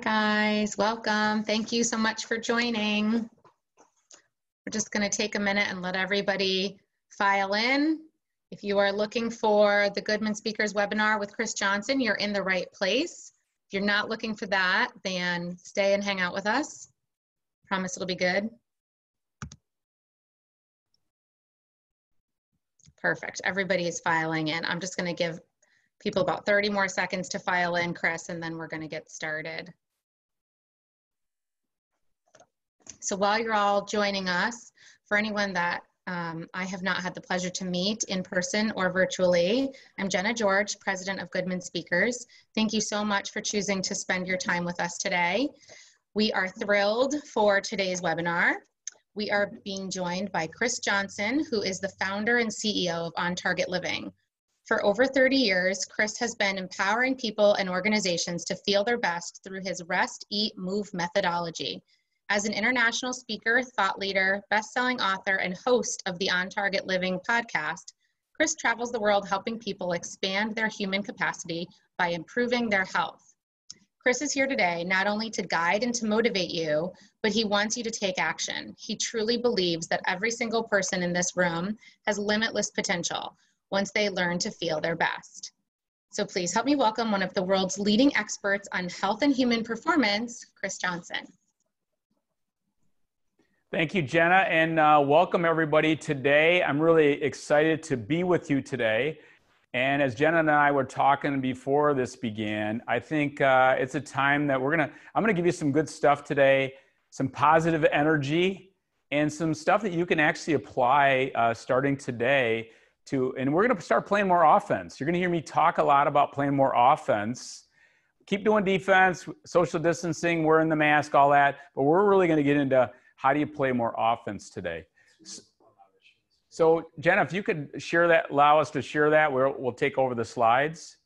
Guys, welcome. Thank you so much for joining. We're just going to take a minute and let everybody file in. If you are looking for the Goodman Speakers webinar with Chris Johnson, you're in the right place. If you're not looking for that, then stay and hang out with us. Promise it'll be good. Perfect. Everybody is filing in. I'm just going to give people about 30 more seconds to file in, Chris, and then we're going to get started. So while you're all joining us, for anyone that I have not had the pleasure to meet in person or virtually, I'm Jenna George, President of Goodman Speakers. Thank you so much for choosing to spend your time with us today. We are thrilled for today's webinar. We are being joined by Chris Johnson, who is the founder and CEO of On Target Living. For over 30 years, Chris has been empowering people and organizations to feel their best through his Rest, Eat, Move methodology. As an international speaker, thought leader, best-selling author, and host of the On Target Living podcast, Chris travels the world helping people expand their human capacity by improving their health. Chris is here today not only to guide and to motivate you, but he wants you to take action. He truly believes that every single person in this room has limitless potential once they learn to feel their best. So please help me welcome one of the world's leading experts on health and human performance, Chris Johnson. Thank you, Jenna, and welcome everybody today. I'm really excited to be with you today. And as Jenna and I were talking before this began, I think it's a time that I'm gonna give you some good stuff today, some positive energy, and some stuff that you can actually apply starting today and we're gonna start playing more offense. You're gonna hear me talk a lot about playing more offense. Keep doing defense, social distancing, wearing the mask, all that, but we're really gonna get into how do you play more offense today? So Jenna, if you could share that, allow us to share that, we'll take over the slides.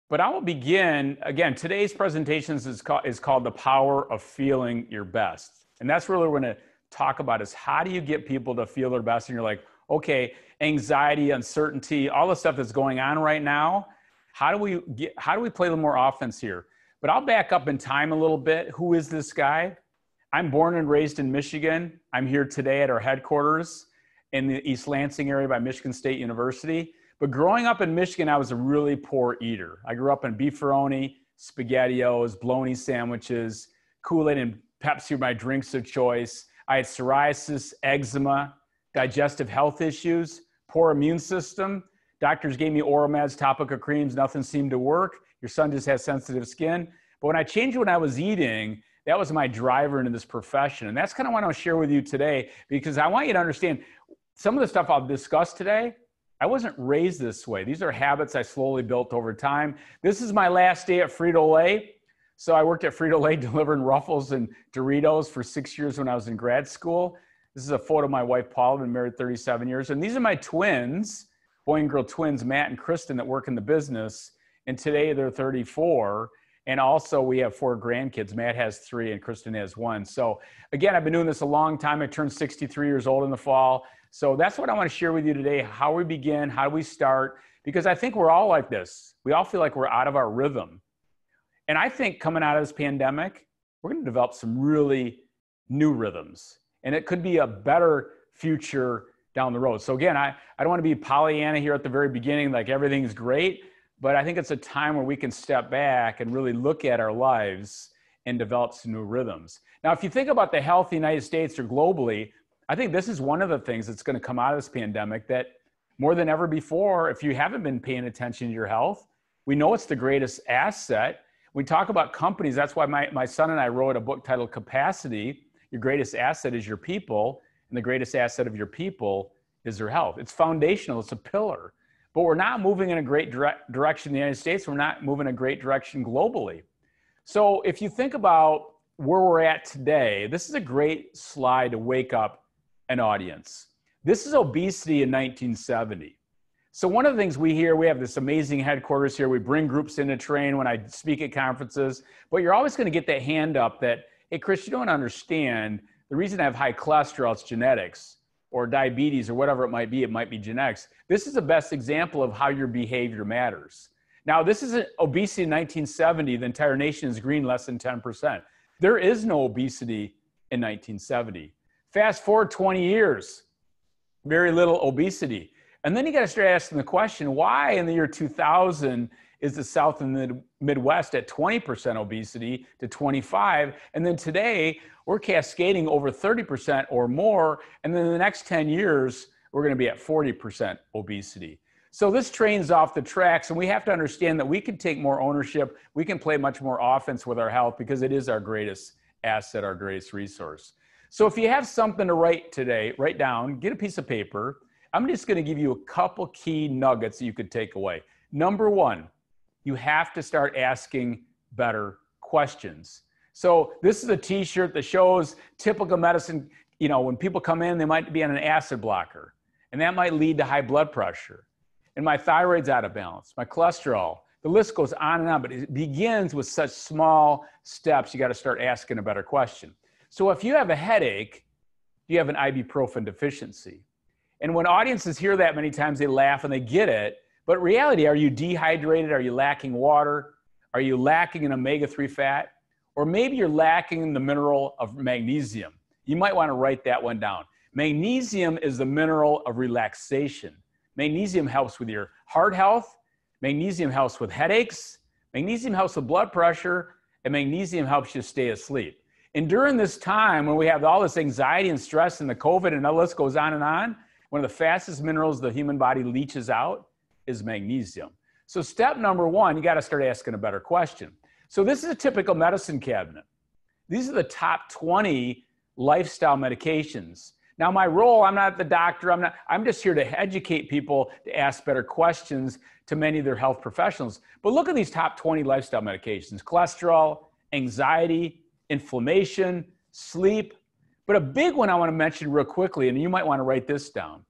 But I will begin, again, today's presentation is called The Power of Feeling Your Best. And that's really what we're gonna talk about is how do you get people to feel their best? And you're like, okay, anxiety, uncertainty, all the stuff that's going on right now, how do we play a little more offense here? But I'll back up in time a little bit. Who is this guy? I'm born and raised in Michigan. I'm here today at our headquarters in the East Lansing area by Michigan State University. But growing up in Michigan, I was a really poor eater. I grew up in beefaroni, SpaghettiOs, bologna sandwiches, Kool-Aid and Pepsi were my drinks of choice. I had psoriasis, eczema, digestive health issues, poor immune system. Doctors gave me oral meds, topical creams, nothing seemed to work. Your son just has sensitive skin. But when I changed what I was eating, that was my driver into this profession. And that's kind of what I want to share with you today, because I want you to understand some of the stuff I'll discuss today, I wasn't raised this way. These are habits I slowly built over time. This is my last day at Frito-Lay. So I worked at Frito-Lay delivering Ruffles and Doritos for 6 years when I was in grad school. This is a photo of my wife, Paula, been married 37 years. And these are my twins, boy and girl twins, Matt and Kristen, that work in the business. And today they're 34. And also we have 4 grandkids. Matt has 3 and Kristen has 1. So again, I've been doing this a long time. I turned 63 years old in the fall. So that's what I want to share with you today, how we begin, how do we start? Because I think we're all like this. We all feel like we're out of our rhythm. And I think coming out of this pandemic, we're going to develop some really new rhythms. And it could be a better future down the road. So again, I don't want to be Pollyanna here at the very beginning, like everything's great. But I think it's a time where we can step back and really look at our lives and develop some new rhythms. Now, if you think about the health of the United States or globally, I think this is one of the things that's going to come out of this pandemic that more than ever before, if you haven't been paying attention to your health, we know it's the greatest asset. We talk about companies. That's why my son and I wrote a book titled Capacity. Your greatest asset is your people, and the greatest asset of your people is their health. It's foundational. It's a pillar. But we're not moving in a great direction in the United States. We're not moving in a great direction globally. So if you think about where we're at today, this is a great slide to wake up an audience. This is obesity in 1970. So one of the things we have this amazing headquarters here. We bring groups in to train when I speak at conferences, but you're always going to get that hand up that, hey, Chris, you don't understand. The reason I have high cholesterol is genetics, or diabetes, or whatever it might be genetics. This is the best example of how your behavior matters. Now, this isn't obesity in 1970. The entire nation is green, less than 10%. There is no obesity in 1970. Fast forward 20 years, very little obesity. And then you got to start asking the question, why in the year 2000 is the South and the Midwest at 20% obesity to 25? And then today we're cascading over 30% or more. And then in the next 10 years, we're going to be at 40% obesity. So this train's off the tracks, and we have to understand that we can take more ownership. We can play much more offense with our health because it is our greatest asset, our greatest resource. So if you have something to write today, write down, get a piece of paper. I'm just going to give you a couple key nuggets that you could take away. Number one, you have to start asking better questions. So this is a t-shirt that shows typical medicine. You know, when people come in, they might be on an acid blocker, and that might lead to high blood pressure. And my thyroid's out of balance, my cholesterol, the list goes on and on, but it begins with such small steps. You got to start asking a better question. So if you have a headache, you have an ibuprofen deficiency. And when audiences hear that many times, they laugh and they get it. But reality, are you dehydrated? Are you lacking water? Are you lacking an omega-3 fat? Or maybe you're lacking in the mineral of magnesium. You might want to write that one down. Magnesium is the mineral of relaxation. Magnesium helps with your heart health. Magnesium helps with headaches. Magnesium helps with blood pressure. And magnesium helps you stay asleep. And during this time, when we have all this anxiety and stress and the COVID and the list goes on and on, one of the fastest minerals the human body leaches out is magnesium. So step number one, you got to start asking a better question. So this is a typical medicine cabinet. These are the top 20 lifestyle medications. Now, my role, I'm not the doctor. I'm just here to educate people to ask better questions to many of their health professionals. But look at these top 20 lifestyle medications: cholesterol, anxiety, inflammation, sleep. But a big one I want to mention real quickly, and you might want to write this down: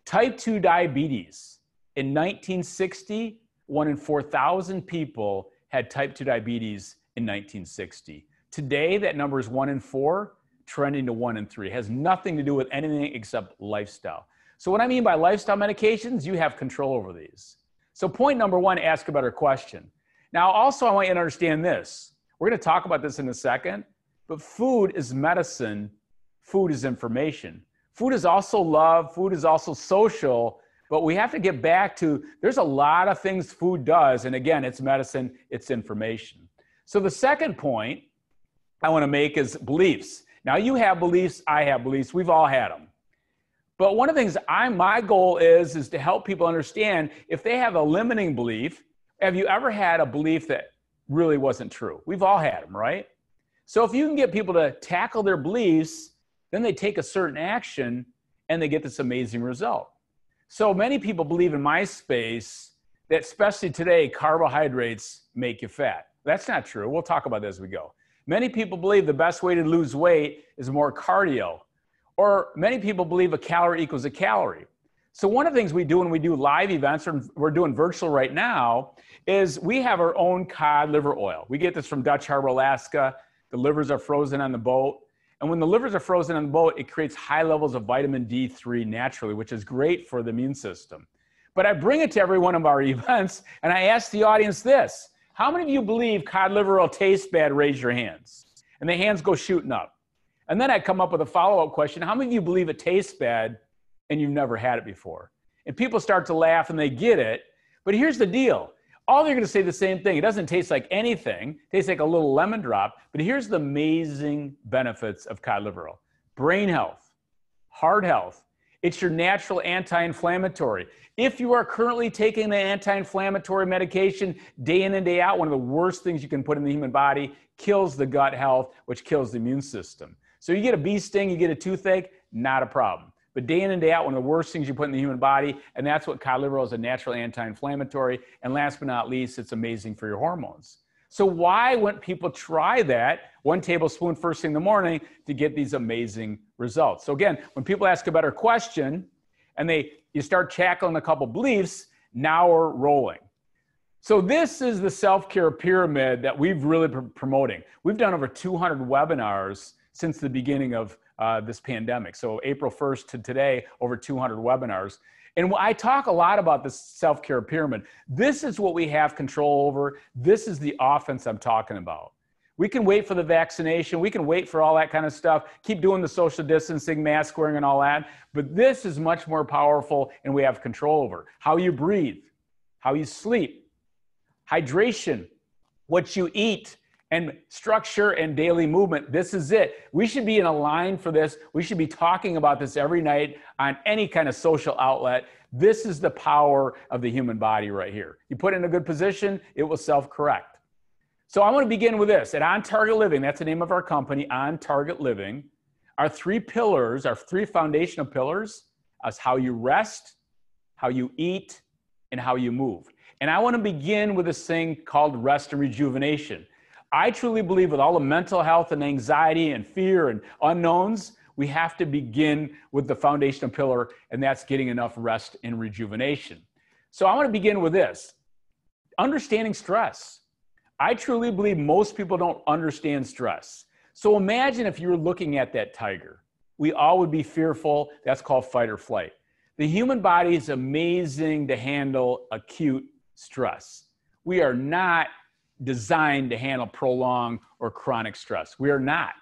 type 2 diabetes. In 1960, 1 in 4,000 people had type 2 diabetes in 1960. Today, that number is 1 in 4. Trending to 1 in 3. It has nothing to do with anything except lifestyle. So what I mean by lifestyle medications, you have control over these. So point number one, ask a better question. Now, also, I want you to understand this. We're going to talk about this in a second, but food is medicine. Food is information. Food is also love. Food is also social, but we have to get back to, there's a lot of things food does. And again, it's medicine, it's information. So the second point I want to make is beliefs. Now, you have beliefs, I have beliefs, we've all had them. But one of the things my goal is to help people understand if they have a limiting belief. Have you ever had a belief that really wasn't true? We've all had them, right? So if you can get people to tackle their beliefs, then they take a certain action and they get this amazing result. So many people believe in my space that, especially today, carbohydrates make you fat. That's not true. We'll talk about that as we go. Many people believe the best way to lose weight is more cardio. Or many people believe a calorie equals a calorie. So one of the things we do when we do live events, or we're doing virtual right now, is we have our own cod liver oil. We get this from Dutch Harbor, Alaska. The livers are frozen on the boat. And when the livers are frozen on the boat, it creates high levels of vitamin D3 naturally, which is great for the immune system. But I bring it to every one of our events, and I ask the audience this: how many of you believe cod liver oil tastes bad? Raise your hands. And the hands go shooting up. And then I come up with a follow-up question: how many of you believe it tastes bad and you've never had it before? And people start to laugh and they get it. But here's the deal. All they're going to say the same thing. It doesn't taste like anything. It tastes like a little lemon drop. But here's the amazing benefits of cod liver oil: brain health, heart health. It's your natural anti-inflammatory. If you are currently taking the anti-inflammatory medication day in and day out, one of the worst things you can put in the human body, kills the gut health, which kills the immune system. So you get a bee sting, you get a toothache, not a problem. But day in and day out, one of the worst things you put in the human body, and that's what cod liver oil is: a natural anti-inflammatory. And last but not least, it's amazing for your hormones. So why wouldn't people try that 1 tablespoon first thing in the morning to get these amazing results? So again, when people ask a better question and you start tackling a couple beliefs, now we're rolling. So this is the self-care pyramid that we've really been promoting. We've done over 200 webinars since the beginning of this pandemic. So April 1st to today, over 200 webinars. And I talk a lot about this self-care pyramid. This is what we have control over. This is the offense I'm talking about. We can wait for the vaccination. We can wait for all that kind of stuff. Keep doing the social distancing, mask wearing, and all that. But this is much more powerful, and we have control over how you breathe, how you sleep, hydration, what you eat, and structure and daily movement. This is it. We should be in a line for this. We should be talking about this every night on any kind of social outlet. This is the power of the human body right here. You put it in a good position, it will self-correct. So I want to begin with this. At On Target Living, that's the name of our company, On Target Living, our three pillars, our three foundational pillars is how you rest, how you eat, and how you move. And I want to begin with this thing called rest and rejuvenation. I truly believe with all the mental health and anxiety and fear and unknowns, we have to begin with the foundational pillar, and that's getting enough rest and rejuvenation. So I want to begin with this. Understanding stress. I truly believe most people don't understand stress. So imagine if you were looking at that tiger. We all would be fearful. That's called fight or flight. The human body is amazing to handle acute stress. We are not designed to handle prolonged or chronic stress. We are not.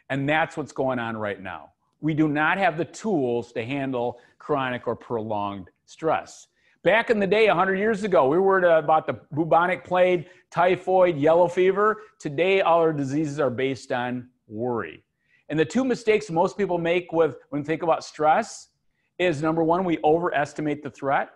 And that's what's going on right now. We do not have the tools to handle chronic or prolonged stress. Back in the day, 100 years ago, we worried about the bubonic plague, typhoid, yellow fever. Today, all our diseases are based on worry. And the two mistakes most people make when they think about stress is, number one, we overestimate the threat.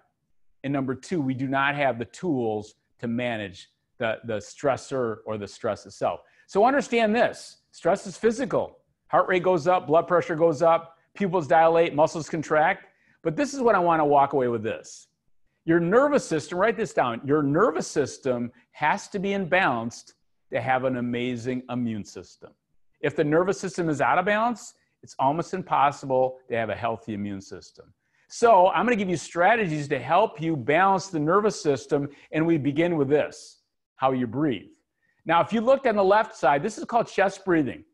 And number two, we do not have the tools to manage the stressor or the stress itself. So understand this. Stress is physical. Heart rate goes up, blood pressure goes up, pupils dilate, muscles contract. But this is what I want to walk away with this. Your nervous system, write this down, your nervous system has to be in balance to have an amazing immune system. If the nervous system is out of balance, it's almost impossible to have a healthy immune system. So I'm going to give you strategies to help you balance the nervous system, and we begin with this, how you breathe. Now, if you looked on the left side, this is called chest breathing.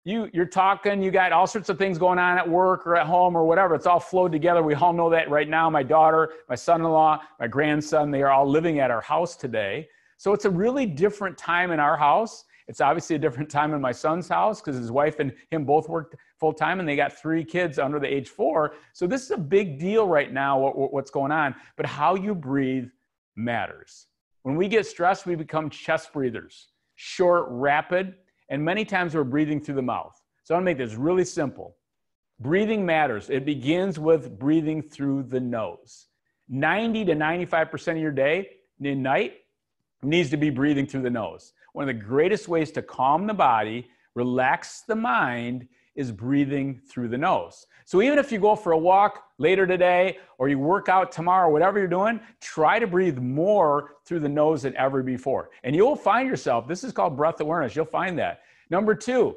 You're talking, you got all sorts of things going on at work or at home or whatever. It's all flowed together. We all know that right now. My daughter, my son-in-law, my grandson, they are all living at our house today. So it's a really different time in our house. It's obviously a different time in my son's house because his wife and him both worked full-time, and they got 3 kids under the age 4. So this is a big deal right now, what's going on. But how you breathe matters. When we get stressed, we become chest breathers, short, rapid, and many times we're breathing through the mouth. So I'm gonna make this really simple. Breathing matters. It begins with breathing through the nose. 90 to 95% of your day, night, needs to be breathing through the nose. One of the greatest ways to calm the body, relax the mind, is breathing through the nose. So even if you go for a walk later today, or you work out tomorrow, whatever you're doing, try to breathe more through the nose than ever before. And you'll find yourself, this is called breath awareness, you'll find that. Number 2,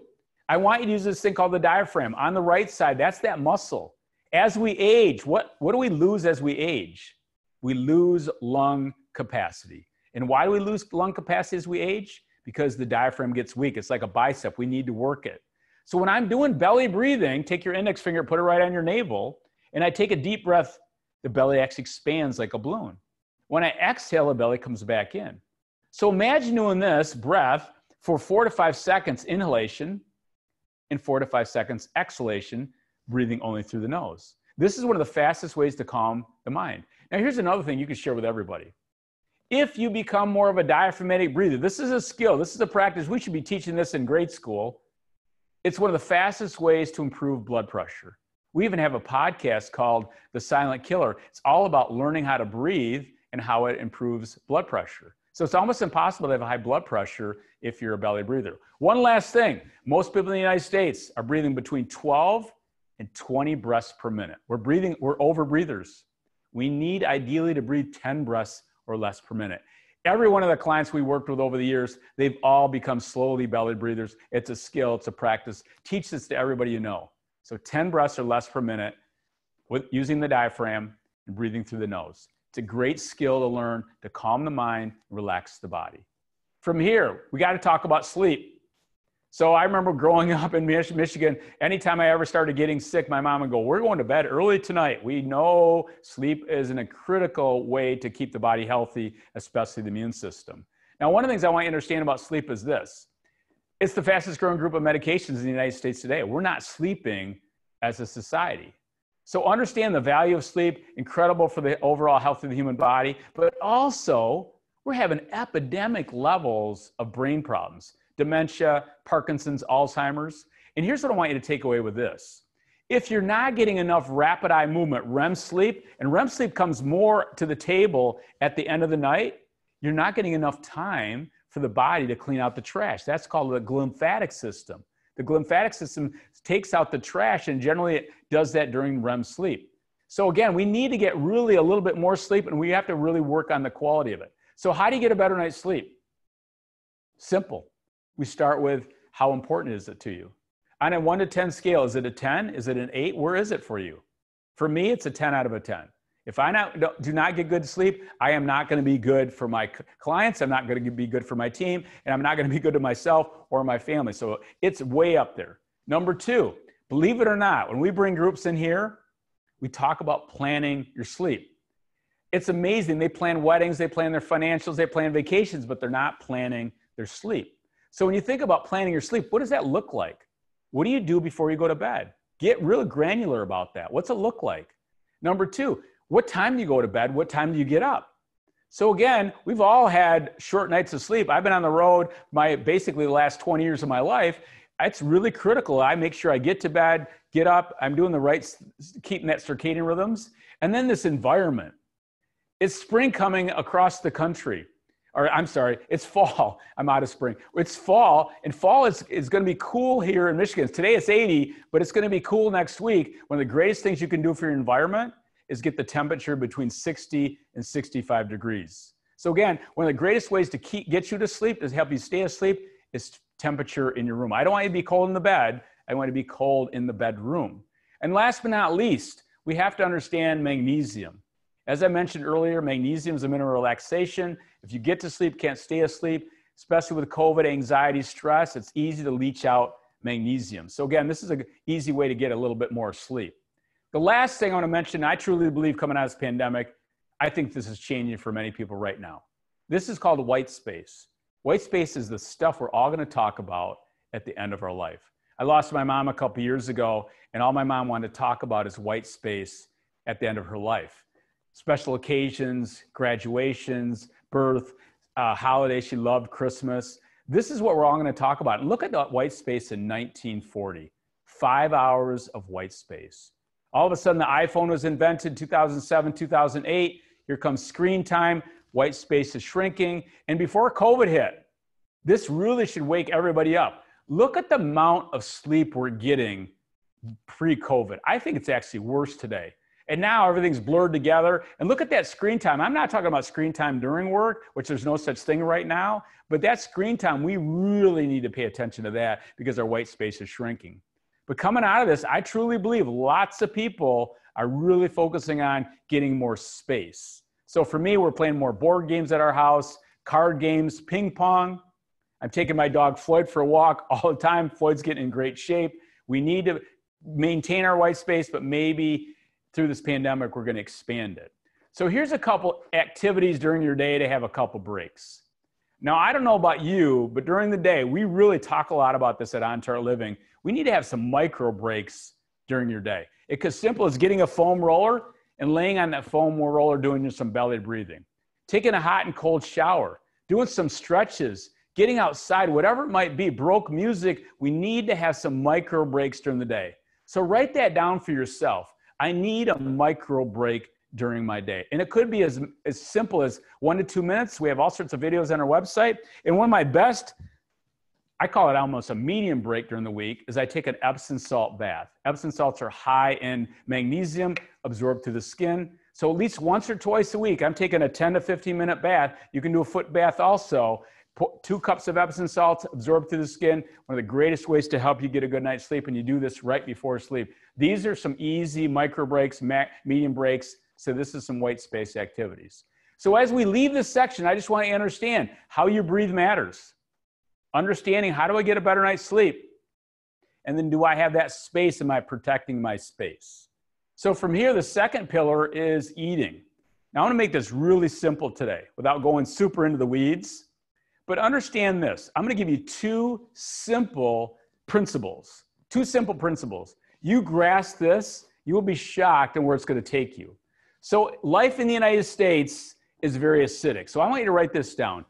I want you to use this thing called the diaphragm. On the right side, that's that muscle. As we age, what do we lose as we age? We lose lung capacity. And why do we lose lung capacity as we age? Because the diaphragm gets weak. It's like a bicep. We need to work it. So when I'm doing belly breathing, take your index finger, put it right on your navel, and I take a deep breath, the belly actually expands like a balloon. When I exhale, the belly comes back in. So imagine doing this breath for 4 to 5 seconds inhalation and 4 to 5 seconds exhalation, breathing only through the nose. This is one of the fastest ways to calm the mind. Now here's another thing you can share with everybody. If you become more of a diaphragmatic breather, this is a skill, this is a practice, we should be teaching this in grade school. It's one of the fastest ways to improve blood pressure. We even have a podcast called The Silent Killer. It's all about learning how to breathe and how it improves blood pressure. So it's almost impossible to have a high blood pressure if you're a belly breather. One last thing, most people in the United States are breathing between 12 and 20 breaths per minute. We're over breathers. We need ideally to breathe 10 breaths or less per minute. Every one of the clients we worked with over the years, they've all become slowly belly breathers. It's a skill, it's a practice. Teach this to everybody you know. So 10 breaths or less per minute with using the diaphragm and breathing through the nose. It's a great skill to learn to calm the mind, relax the body. From here, we got to talk about sleep. So I remember growing up in Michigan, anytime I ever started getting sick, my mom would go, we're going to bed early tonight. We know sleep is a critical way to keep the body healthy, especially the immune system. Now, one of the things I want you to understand about sleep is this. It's the fastest growing group of medications in the United States today. We're not sleeping as a society. So understand the value of sleep, incredible for the overall health of the human body, but also we're having epidemic levels of brain problems. Dementia, Parkinson's, Alzheimer's. And here's what I want you to take away with this. If you're not getting enough rapid eye movement, REM sleep, and REM sleep comes more to the table at the end of the night, you're not getting enough time for the body to clean out the trash. That's called the glymphatic system. The glymphatic system takes out the trash, and generally it does that during REM sleep. So again, we need to get really a little bit more sleep, and we have to really work on the quality of it. So how do you get a better night's sleep? Simple. We start with how important is it to you? On a 1 to 10 scale, is it a 10? Is it an 8? Where is it for you? For me, it's a 10 out of a 10. If I do not get good sleep, I am not going to be good for my clients. I'm not going to be good for my team, and I'm not going to be good to myself or my family. So it's way up there. Number 2, believe it or not, when we bring groups in here, we talk about planning your sleep. It's amazing. They plan weddings, they plan their financials, they plan vacations, but they're not planning their sleep. So when you think about planning your sleep, what does that look like? What do you do before you go to bed? Get really granular about that. What's it look like? Number 2, what time do you go to bed? What time do you get up? So again, we've all had short nights of sleep. I've been on the road basically the last 20 years of my life. It's really critical. I make sure I get to bed, get up. I'm doing the right, keeping that circadian rhythms. And then this environment. It's spring coming across the country. Or I'm sorry, it's fall. I'm out of spring. It's fall, and fall is going to be cool here in Michigan. Today it's 80, but it's going to be cool next week. One of the greatest things you can do for your environment is get the temperature between 60 and 65 degrees. So again, one of the greatest ways to get you to sleep, to help you stay asleep, is temperature in your room. I don't want you to be cold in the bed. I want you to be cold in the bedroom. And last but not least, we have to understand magnesium. As I mentioned earlier, magnesium is a mineral relaxation. If you get to sleep, can't stay asleep, especially with COVID, anxiety, stress, it's easy to leach out magnesium. So again, this is an easy way to get a little bit more sleep. The last thing I want to mention, I truly believe coming out of this pandemic, I think this is changing for many people right now. This is called white space. White space is the stuff we're all going to talk about at the end of our life. I lost my mom a couple years ago, and all my mom wanted to talk about is white space at the end of her life. Special occasions, graduations, birth, holidays. She loved Christmas. This is what we're all going to talk about. And look at that white space in 1940. 5 hours of white space. All of a sudden, the iPhone was invented 2007, 2008. Here comes screen time. White space is shrinking. And before COVID hit, this really should wake everybody up. Look at the amount of sleep we're getting pre-COVID. I think it's actually worse today. And now everything's blurred together. And look at that screen time. I'm not talking about screen time during work, which there's no such thing right now. But that screen time, we really need to pay attention to that because our white space is shrinking. But coming out of this, I truly believe lots of people are really focusing on getting more space. So for me, we're playing more board games at our house, card games, ping pong. I'm taking my dog Floyd for a walk all the time. Floyd's getting in great shape. We need to maintain our white space, but maybe through this pandemic, we're going to expand it. So here's a couple activities during your day to have a couple breaks. Now, I don't know about you, but during the day, we really talk a lot about this at OnTarget Living. We need to have some micro breaks during your day. It's as simple as getting a foam roller and laying on that foam roller doing some belly breathing. Taking a hot and cold shower, doing some stretches, getting outside, whatever it might be, broke music. We need to have some micro breaks during the day. So write that down for yourself. I need a micro break during my day. And it could be as simple as 1 to 2 minutes. We have all sorts of videos on our website. And one of my best, I call it almost a medium break during the week, is I take an Epsom salt bath. Epsom salts are high in magnesium, absorbed through the skin. So at least once or twice a week, I'm taking a 10 to 15 minute bath. You can do a foot bath also. 2 cups of Epsom salts absorbed through the skin. One of the greatest ways to help you get a good night's sleep, and you do this right before sleep. These are some easy micro breaks, medium breaks. So this is some white space activities. So as we leave this section, I just want you to understand how you breathe matters. Understanding, how do I get a better night's sleep? And then, do I have that space? Am I protecting my space? So from here, the second pillar is eating. Now, I want to make this really simple today without going super into the weeds. But understand this. I'm going to give you two simple principles. Two simple principles. You grasp this, you will be shocked at where it's going to take you. So life in the United States is very acidic. So I want you to write this down.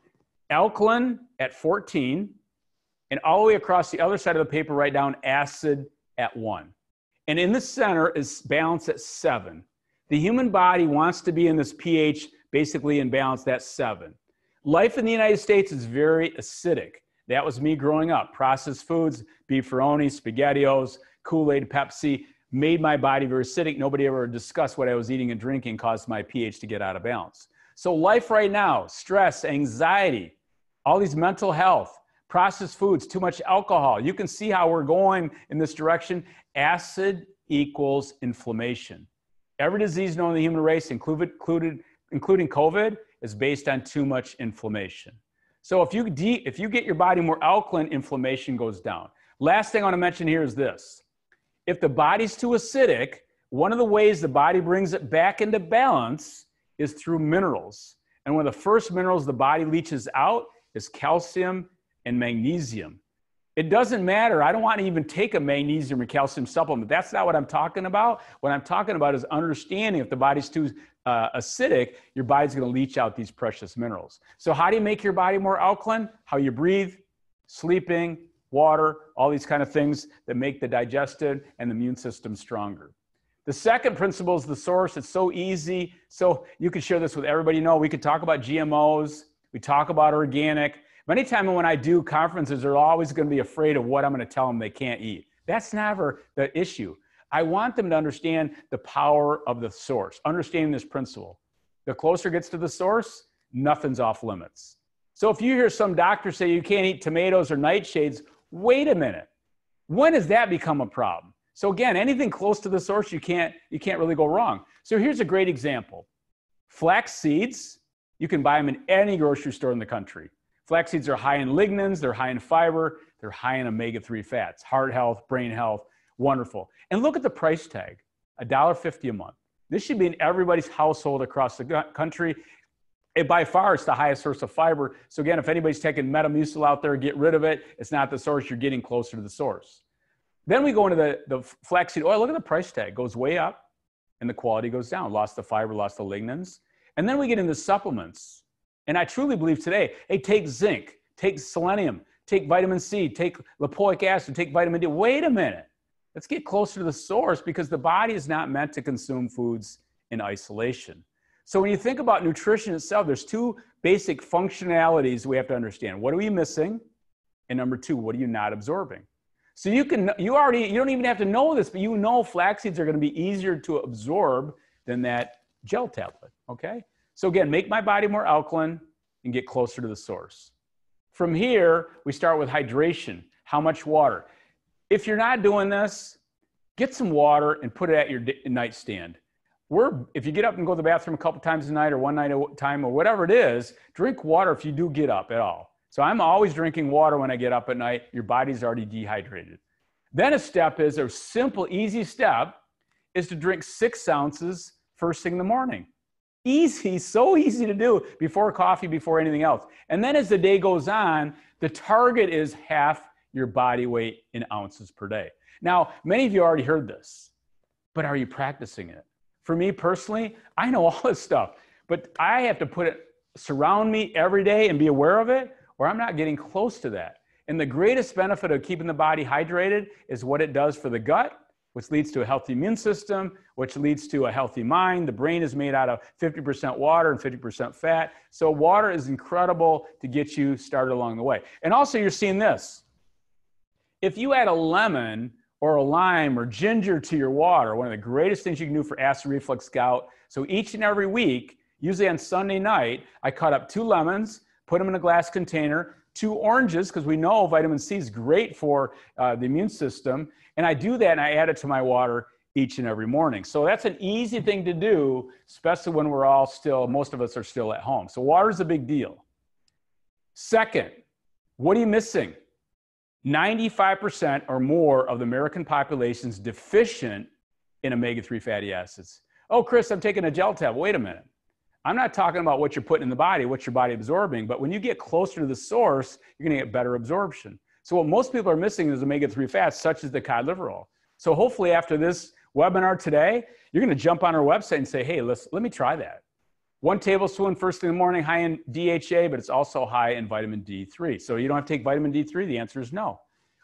Alkaline at 14, and all the way across the other side of the paper, write down acid at 1. And in the center is balance at 7. The human body wants to be in this pH basically in balance, that's 7. Life in the United States is very acidic. That was me growing up. Processed foods, beefaroni, SpaghettiOs, Kool-Aid, Pepsi, made my body very acidic. Nobody ever discussed what I was eating and drinking caused my pH to get out of balance. So life right now, stress, anxiety, all these mental health, processed foods, too much alcohol. You can see how we're going in this direction. Acid equals inflammation. Every disease known in the human race, including COVID, is based on too much inflammation. So if you get your body more alkaline, inflammation goes down. Last thing I want to mention here is this. If the body's too acidic, one of the ways the body brings it back into balance is through minerals. And one of the first minerals the body leaches out is calcium and magnesium. It doesn't matter. I don't want to even take a magnesium or calcium supplement. That's not what I'm talking about. What I'm talking about is understanding if the body's too acidic, your body's going to leach out these precious minerals. So how do you make your body more alkaline? How you breathe, sleeping, water, all these kind of things that make the digestive and the immune system stronger. The second principle is the source. It's so easy. So you can share this with everybody. We could talk about GMOs. We talk about organic. Many times when I do conferences, they're always going to be afraid of what I'm going to tell them they can't eat. That's never the issue. I want them to understand the power of the source, understanding this principle. The closer it gets to the source, nothing's off limits. So if you hear some doctor say you can't eat tomatoes or nightshades, wait a minute. When does that become a problem? So again, anything close to the source, you can't really go wrong. So here's a great example. Flax seeds, you can buy them in any grocery store in the country. Flax seeds are high in lignans, they're high in fiber, they're high in omega-3 fats, heart health, brain health, wonderful. And look at the price tag, $1.50 a month. This should be in everybody's household across the country. By far, it's the highest source of fiber. So again, if anybody's taking Metamucil out there, get rid of it. It's not the source, you're getting closer to the source. Then we go into the flaxseed oil. Look at the price tag, goes way up and the quality goes down. Lost the fiber, lost the lignans. And then we get into supplements. And I truly believe today, hey, take zinc, take selenium, take vitamin C, take lipoic acid, take vitamin D. Wait a minute. Let's get closer to the source because the body is not meant to consume foods in isolation. So when you think about nutrition itself, there's two basic functionalities we have to understand. What are we missing? And number two, what are you not absorbing? So you don't even have to know this, but you know flax seeds are going to be easier to absorb than that gel tablet, okay? So again, make my body more alkaline and get closer to the source. From here, we start with hydration. How much water? If you're not doing this, get some water and put it at your nightstand. If you get up and go to the bathroom a couple times a night or one night at a time or whatever it is, drink water if you do get up at all. So I'm always drinking water when I get up at night. Your body's already dehydrated. Then a simple, easy step is to drink 6 ounces first thing in the morning. Easy, so easy to do before coffee, before anything else. And then as the day goes on, the target is half your body weight in ounces per day. Now, many of you already heard this, but are you practicing it? For me personally, I know all this stuff, but I have to surround me every day and be aware of it, or I'm not getting close to that. And the greatest benefit of keeping the body hydrated is what it does for the gut, which leads to a healthy immune system, which leads to a healthy mind. The brain is made out of 50% water and 50% fat. So water is incredible to get you started along the way. And also you're seeing this. If you add a lemon or a lime or ginger to your water, one of the greatest things you can do for acid reflux gout. So each and every week, usually on Sunday night, I cut up 2 lemons, put them in a glass container, 2 oranges, because we know vitamin C is great for the immune system. And I do that and I add it to my water each and every morning. So that's an easy thing to do, especially when most of us are still at home. So water is a big deal. Second, What are you missing? 95% or more of the American population is deficient in omega-3 fatty acids. Oh, Chris, I'm taking a gel tab. Wait a minute. I'm not talking about what you're putting in the body, what your body absorbing, but when you get closer to the source, you're going to get better absorption. So what most people are missing is omega-3 fats, such as the cod liver oil. So hopefully after this webinar today, you're going to jump on our website and say, hey, let me try that. 1 tablespoon first thing in the morning, high in DHA, but it's also high in vitamin D3. So you don't have to take vitamin D3. The answer is no.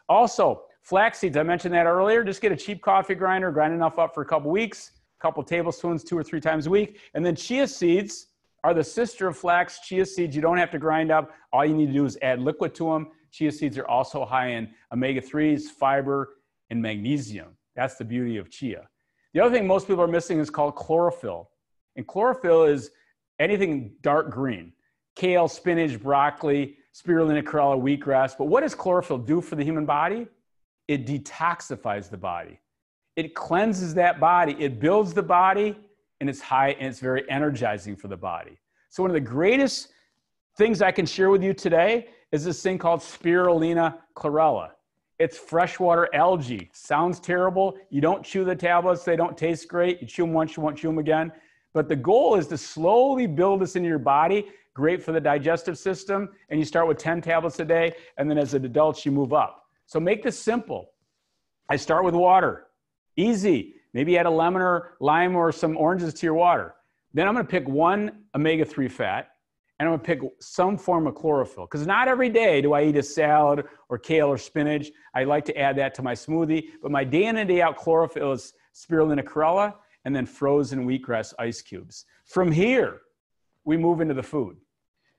Also, flax seeds, I mentioned that earlier. Just get a cheap coffee grinder, grind enough up for a couple weeks, a couple tablespoons 2 or 3 times a week. And then chia seeds are the sister of flax. Chia seeds you don't have to grind up. All you need to do is add liquid to them. Chia seeds are also high in omega-3s, fiber, and magnesium. That's the beauty of chia. The other thing most people are missing is called chlorophyll. And chlorophyll is anything dark green, kale, spinach, broccoli, spirulina, chlorella, wheatgrass. But what does chlorophyll do for the human body? It detoxifies the body. It cleanses that body. It builds the body, and it's high, and it's very energizing for the body. So one of the greatest things I can share with you today is this thing called spirulina, chlorella. It's freshwater algae. Sounds terrible. You don't chew the tablets. They don't taste great. You chew them once, you won't chew them again. But the goal is to slowly build this into your body, great for the digestive system, and you start with 10 tablets a day, and then as an adult, you move up. So make this simple. I start with water. Easy. Maybe add a lemon or lime or some oranges to your water. Then I'm going to pick 1 omega-3 fat, and I'm going to pick some form of chlorophyll, because not every day do I eat a salad or kale or spinach. I like to add that to my smoothie, but my day in and day out chlorophyll is spirulina, chlorella, and then frozen wheatgrass ice cubes. From here, we move into the food.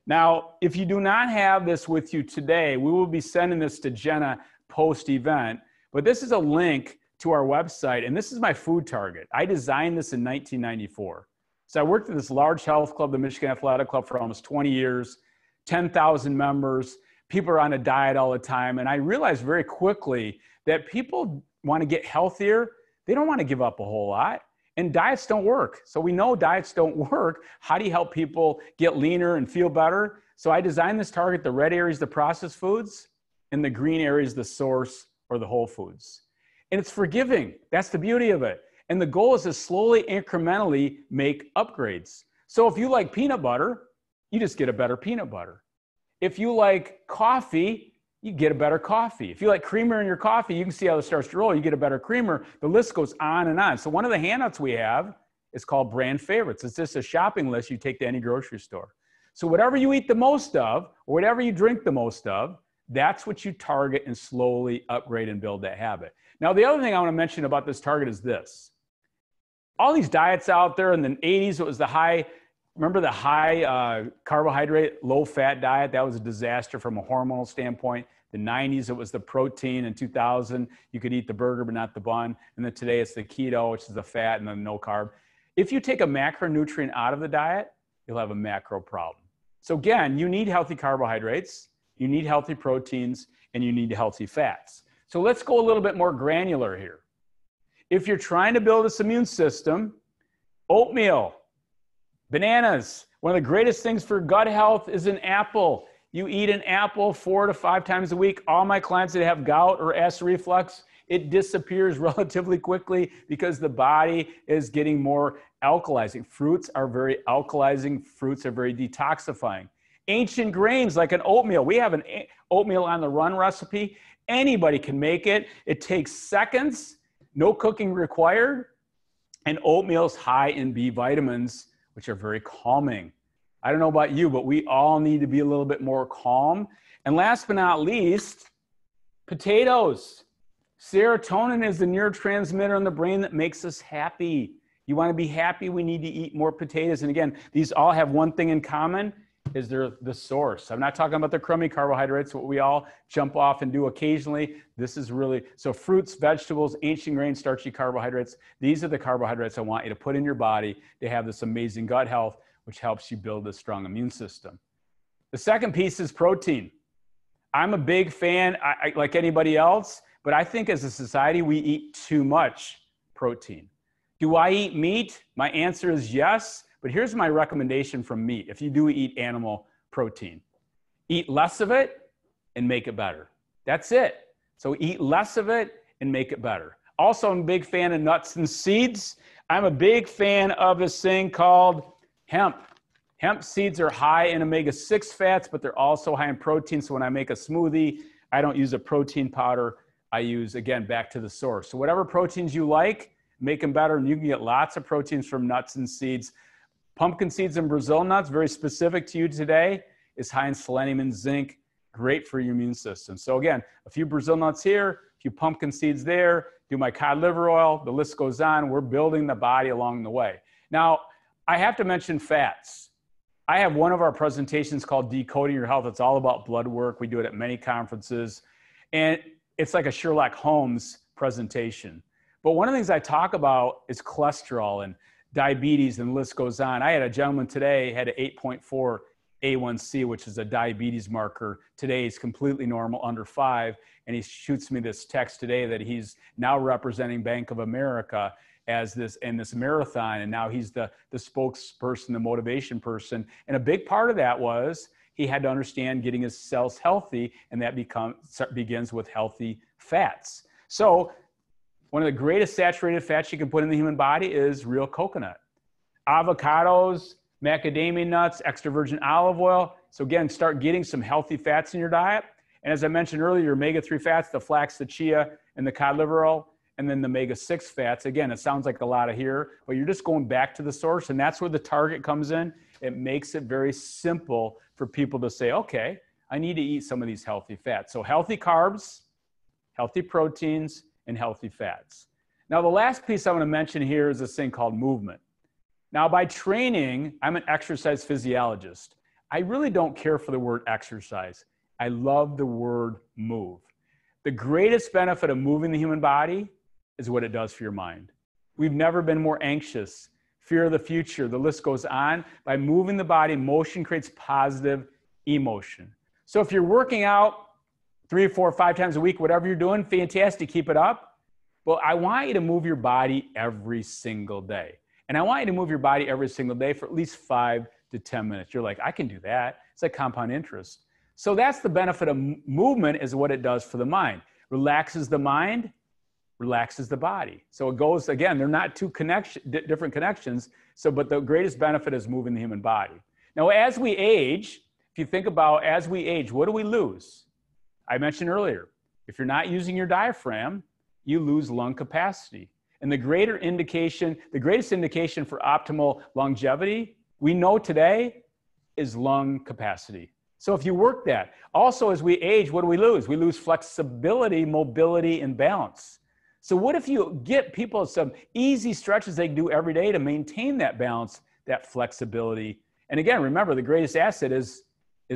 Now, if you do not have this with you today, we will be sending this to Jenna post-event, but this is a link to our website, and this is my food target. I designed this in 1994. So I worked at this large health club, the Michigan Athletic Club, for almost 20 years, 10,000 members. People are on a diet all the time, and I realized very quickly that people want to get healthier. They don't want to give up a whole lot. And diets don't work. So we know diets don't work. How do you help people get leaner and feel better? So I designed this target. The red area is the processed foods, and the green area is the source or the whole foods. And it's forgiving. That's the beauty of it. And the goal is to slowly, incrementally make upgrades. So if you like peanut butter, you just get a better peanut butter. If you like coffee, you get a better coffee. If you like creamer in your coffee, you can see how it starts to roll. You get a better creamer. The list goes on and on. So one of the handouts we have is called brand favorites. It's just a shopping list you take to any grocery store. So whatever you eat the most of, or whatever you drink the most of, that's what you target and slowly upgrade and build that habit. Now, the other thing I want to mention about this target is this. All these diets out there in the 80s, it was the high, remember the high carbohydrate, low fat diet? That was a disaster from a hormonal standpoint. The 90s, it was the protein. In 2000, you could eat the burger, but not the bun. And then today it's the keto, which is the fat and the no carb. If you take a macronutrient out of the diet, you'll have a macro problem. So again, you need healthy carbohydrates, you need healthy proteins, and you need healthy fats. So let's go a little bit more granular here. If you're trying to build this immune system, oatmeal, bananas, one of the greatest things for gut health is an apple. You eat an apple 4 to 5 times a week. All my clients that have gout or acid reflux, it disappears relatively quickly because the body is getting more alkalizing. Fruits are very alkalizing. Fruits are very detoxifying. Ancient grains like an oatmeal. We have an oatmeal on the run recipe. Anybody can make it. It takes seconds, no cooking required. And oatmeal's high in B vitamins, which are very calming. I don't know about you, but we all need to be a little bit more calm. And last but not least, potatoes. Serotonin is the neurotransmitter in the brain that makes us happy. You want to be happy, we need to eat more potatoes. And again, these all have one thing in common, is they're the source. I'm not talking about the crummy carbohydrates, what we all jump off and do occasionally. This is really, so fruits, vegetables, ancient grains, starchy carbohydrates. These are the carbohydrates I want you to put in your body to have this amazing gut health, which helps you build a strong immune system. The second piece is protein. I'm a big fan, like anybody else, but I think as a society, we eat too much protein. Do I eat meat? My answer is yes, but here's my recommendation from meat. If you do eat animal protein, eat less of it and make it better. That's it. So eat less of it and make it better. Also, I'm a big fan of nuts and seeds. I'm a big fan of this thing called hemp. Hemp seeds are high in omega-6 fats, but they're also high in protein. So when I make a smoothie, I don't use a protein powder. I use, again, back to the source. So whatever proteins you like, make them better. And you can get lots of proteins from nuts and seeds. Pumpkin seeds and Brazil nuts, very specific to you today, is high in selenium and zinc. Great for your immune system. So again, a few Brazil nuts here, a few pumpkin seeds there, do my cod liver oil, the list goes on. We're building the body along the way. Now, I have to mention fats. I have one of our presentations called Decoding Your Health. It's all about blood work. We do it at many conferences. And it's like a Sherlock Holmes presentation. But one of the things I talk about is cholesterol and diabetes, and the list goes on. I had a gentleman today, had an 8.4 A1C, which is a diabetes marker. Today he's completely normal, under 5. And he shoots me this text today that he's now representing Bank of America as this in this marathon. And now he's the spokesperson, the motivation person. And a big part of that was he had to understand getting his cells healthy, and that begins with healthy fats. So one of the greatest saturated fats you can put in the human body is real coconut. Avocados, macadamia nuts, extra virgin olive oil. So again, start getting some healthy fats in your diet. And as I mentioned earlier, omega-3 fats, the flax, the chia, and the cod liver oil, and then the omega-6 fats. Again, it sounds like a lot of here, but you're just going back to the source, and that's where the target comes in. It makes it very simple for people to say, okay, I need to eat some of these healthy fats. So healthy carbs, healthy proteins, and healthy fats. Now, the last piece I want to mention here is this thing called movement. Now, by training, I'm an exercise physiologist. I really don't care for the word exercise. I love the word move. The greatest benefit of moving the human body is what it does for your mind. We've never been more anxious, fear of the future, the list goes on. By moving the body, motion creates positive emotion. So if you're working out 3, 4, 5 times a week, whatever you're doing, fantastic, keep it up. Well, I want you to move your body every single day. And I want you to move your body every single day for at least 5 to 10 minutes. You're like, I can do that. It's like compound interest. So that's the benefit of movement, is what it does for the mind. Relaxes the mind, relaxes the body. So it goes, again, they're not two different connections. So, but the greatest benefit is moving the human body. Now, as we age, if you think about as we age, what do we lose? I mentioned earlier, if you're not using your diaphragm, you lose lung capacity. And the greatest indication for optimal longevity, we know today, is lung capacity. So if you work that. Also, as we age, what do we lose? We lose flexibility, mobility, and balance. So what if you get people some easy stretches they can do every day to maintain that balance, that flexibility? And again, remember, the greatest asset is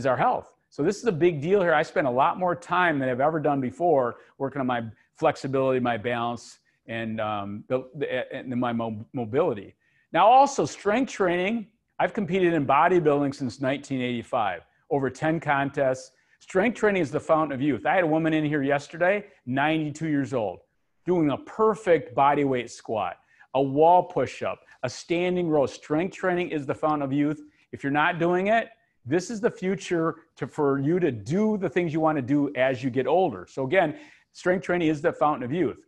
our health. So this is a big deal here. I spend a lot more time than I've ever done before working on my flexibility, my balance, and my mobility. Now also strength training. I've competed in bodybuilding since 1985, over 10 contests. Strength training is the fountain of youth. I had a woman in here yesterday, 92 years old, doing a perfect body weight squat, a wall push-up, a standing row. Strength training is the fountain of youth. If you're not doing it, this is the future for you to do the things you want to do as you get older. So again, strength training is the fountain of youth.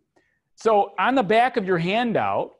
So on the back of your handout,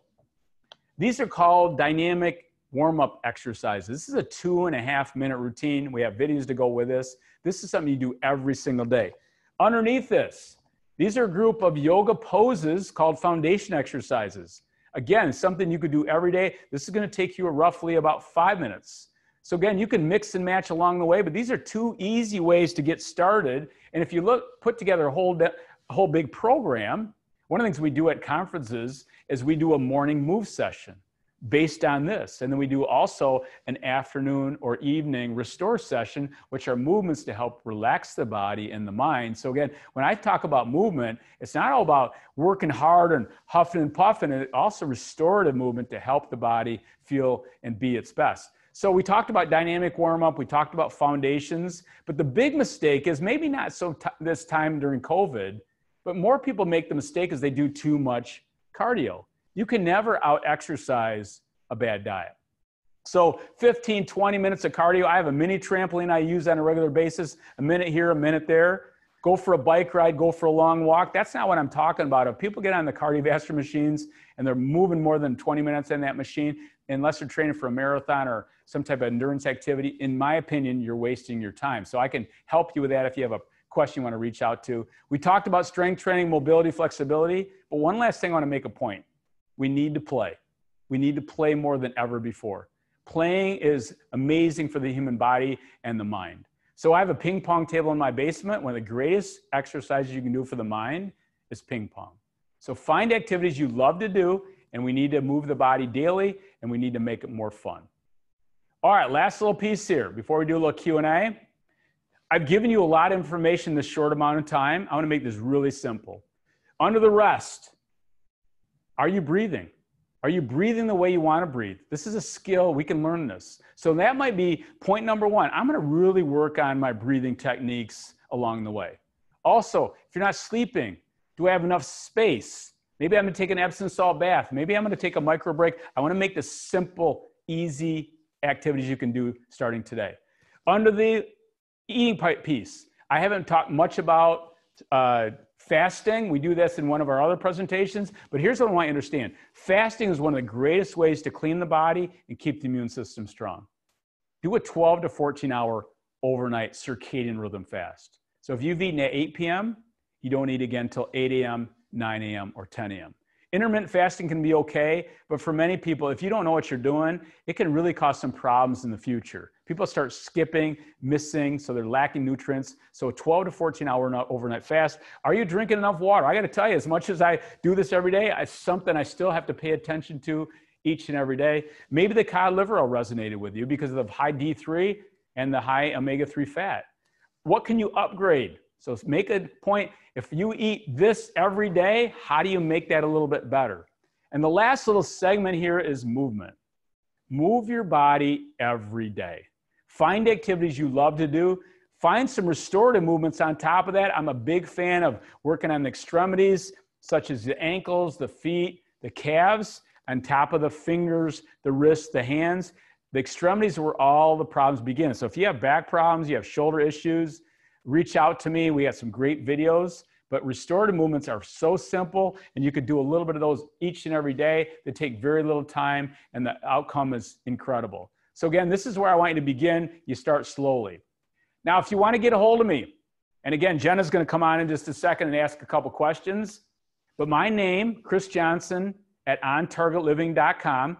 these are called dynamic warm-up exercises. This is a 2.5 minute routine. We have videos to go with this. This is something you do every single day. Underneath this, these are a group of yoga poses called foundation exercises. Again, something you could do every day. This is going to take you roughly about 5 minutes. So again, you can mix and match along the way, but these are 2 easy ways to get started. And if you put together a whole big program, one of the things we do at conferences is we do a morning move session based on this. And then we do also an afternoon or evening restore session, which are movements to help relax the body and the mind. So again, when I talk about movement, it's not all about working hard and huffing and puffing. It's also restorative movement to help the body feel and be its best. So we talked about dynamic warm-up, we talked about foundations, but the big mistake is maybe not this time during COVID, but more people make the mistake is they do too much cardio. You can never out-exercise a bad diet. So 15, 20 minutes of cardio. I have a mini trampoline I use on a regular basis, a minute here, a minute there. Go for a bike ride, go for a long walk. That's not what I'm talking about. If people get on the cardiovascular machines and they're moving more than 20 minutes in that machine, unless they're training for a marathon or some type of endurance activity, in my opinion, you're wasting your time. So I can help you with that if you have a question you want to reach out to. We talked about strength training, mobility, flexibility, but one last thing I want to make a point. We need to play. We need to play more than ever before. Playing is amazing for the human body and the mind. So I have a ping pong table in my basement. One of the greatest exercises you can do for the mind is ping pong. So find activities you love to do, and we need to move the body daily, and we need to make it more fun. All right, last little piece here before we do a little Q&A. I've given you a lot of information in this short amount of time. I want to make this really simple. Under the rest, are you breathing? Are you breathing the way you want to breathe? This is a skill. We can learn this. So that might be point number one. I'm going to really work on my breathing techniques along the way. Also, if you're not sleeping, do I have enough space? Maybe I'm going to take an Epsom salt bath. Maybe I'm going to take a micro break. I want to make this simple, easy activities you can do starting today. Under the eating piece, I haven't talked much about fasting. We do this in one of our other presentations, but here's what I want you to understand. Fasting is one of the greatest ways to clean the body and keep the immune system strong. Do a 12 to 14 hour overnight circadian rhythm fast. So if you've eaten at 8 p.m., you don't eat again until 8 a.m., 9 a.m., or 10 a.m. Intermittent fasting can be okay, but for many people, if you don't know what you're doing, it can really cause some problems in the future. People start skipping, missing, so they're lacking nutrients. So a 12 to 14 hour overnight fast. Are you drinking enough water? I got to tell you, as much as I do this every day, it's something I still have to pay attention to each and every day. Maybe the cod liver oil resonated with you because of the high D3 and the high omega-3 fat. What can you upgrade? So make a point. If you eat this every day, how do you make that a little bit better? And the last little segment here is movement. Move your body every day. Find activities you love to do. Find some restorative movements on top of that. I'm a big fan of working on the extremities, such as the ankles, the feet, the calves, on top of the fingers, the wrists, the hands. The extremities are where all the problems begin. So if you have back problems, you have shoulder issues, reach out to me. We have some great videos, but restorative movements are so simple, and you could do a little bit of those each and every day. They take very little time, and the outcome is incredible. So again, this is where I want you to begin. You start slowly. Now, if you want to get a hold of me, and again, Jenna's going to come on in just a second and ask a couple questions, but my name, Chris Johnson at ontargetliving.com.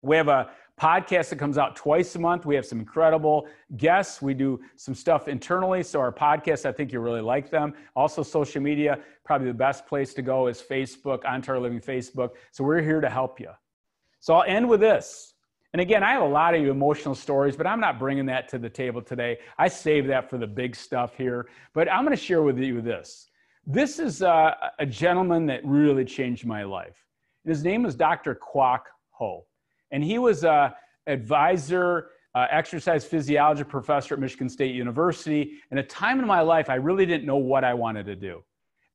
We have a podcast that comes out twice a month. We have some incredible guests. We do some stuff internally. So our podcasts, I think you really like them. Also social media, probably the best place to go is Facebook, On Target Living Facebook. So we're here to help you. So I'll end with this. And again, I have a lot of emotional stories, but I'm not bringing that to the table today. I save that for the big stuff here. But I'm going to share with you this. This is a gentleman that really changed my life. And his name is Dr. Kwok Ho. And he was an advisor, exercise physiology professor at Michigan State University. And at a time in my life, I really didn't know what I wanted to do.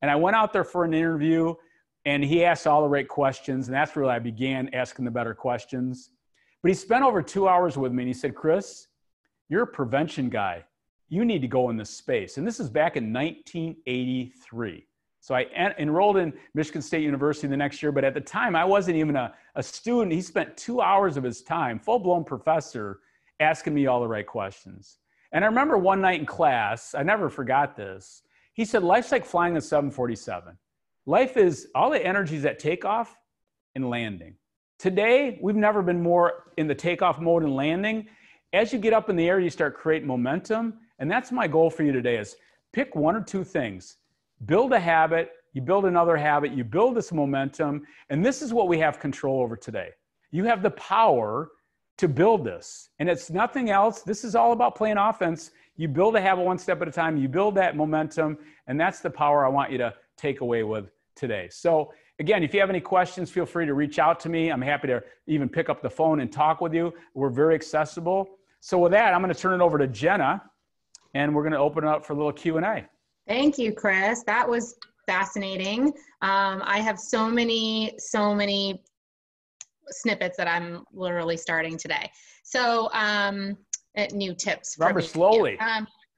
And I went out there for an interview, and he asked all the right questions. And that's where I began asking the better questions. But he spent over 2 hours with me, and he said, Chris, you're a prevention guy. You need to go in this space. And this is back in 1983. So I enrolled in Michigan State University the next year, but at the time I wasn't even a student. He spent 2 hours of his time, full-blown professor, asking me all the right questions. And I remember one night in class, I never forgot this. He said, life's like flying a 747. Life is all the energies at takeoff and landing. Today, we've never been more in the takeoff mode and landing. As you get up in the air, you start creating momentum. And that's my goal for you today is pick one or two things. Build a habit, you build another habit, you build this momentum, and this is what we have control over today. You have the power to build this, and it's nothing else. This is all about playing offense. You build a habit one step at a time, you build that momentum, and that's the power I want you to take away with today. So again, if you have any questions, feel free to reach out to me. I'm happy to even pick up the phone and talk with you. We're very accessible. So with that, I'm going to turn it over to Jenna, and we're going to open it up for a little Q&A. Thank you, Chris. That was fascinating. I have so many snippets that I'm literally starting today. So new tips. Remember, slowly.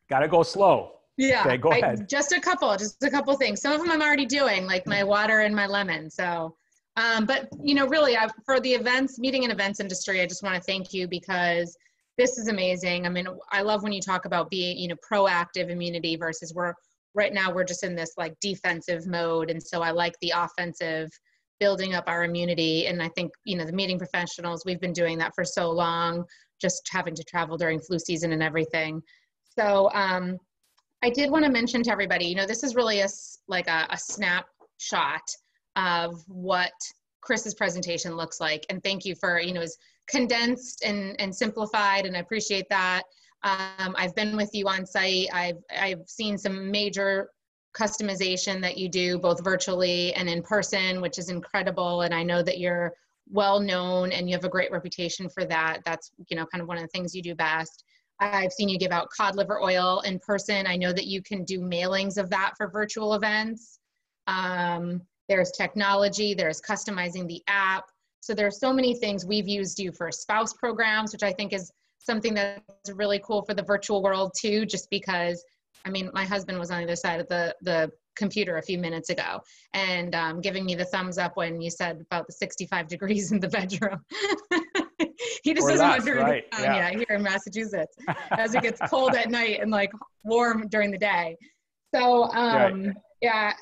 Got to go slow. Yeah, okay, go ahead. Just a couple things. Some of them I'm already doing, like my water and my lemon. So, but really, for the meeting and events industry, I just want to thank you because this is amazing. I mean, I love when you talk about being, proactive immunity versus right now we're just in this like defensive mode. And so I like the offensive, building up our immunity. And I think, the meeting professionals, we've been doing that for so long, just having to travel during flu season and everything. So I did want to mention to everybody, this is really a snapshot of what Chris's presentation looks like. And thank you for, it's condensed and simplified, and I appreciate that. I've been with you on site. I've seen some major customization that you do both virtually and in person, which is incredible. And I know that you're well known and you have a great reputation for that. That's, kind of one of the things you do best. I've seen you give out cod liver oil in person. I know that you can do mailings of that for virtual events. There's technology, there's customizing the app. So there's so many things. We've used you for spouse programs, which I think is something that's really cool for the virtual world too, just because, my husband was on the other side of the computer a few minutes ago and giving me the thumbs up when you said about the 65 degrees in the bedroom. He just doesn't want to turn it down. Yeah, here in Massachusetts, as it gets cold at night and like warm during the day. So yeah,